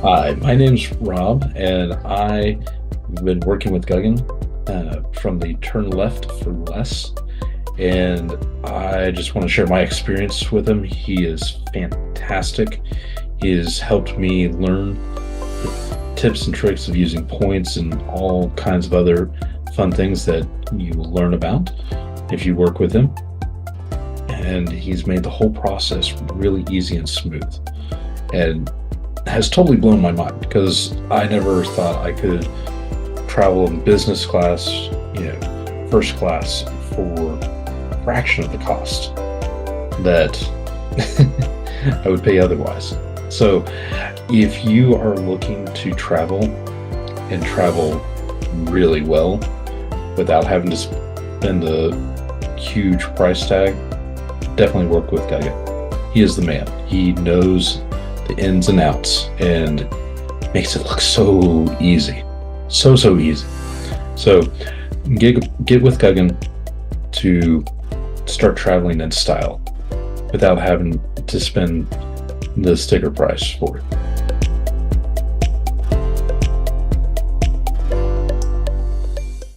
Hi, my name's Rob, and I've been working with Gagan from the Turn Left for Less. And I just want to share my experience with him. He is fantastic. He has helped me learn the tips and tricks of using points and all kinds of other fun things that you will learn about if you work with him. And he's made the whole process really easy and smooth. And has totally blown my mind because I never thought I could travel in business class, first class for a fraction of the cost that I would pay otherwise. So if you are looking to travel and travel really well without having to spend a huge price tag, definitely work with Gagan. He is the man. He knows the ins and outs and makes it look so easy. So easy. So get with Gagan to start traveling in style without having to spend the sticker price for it.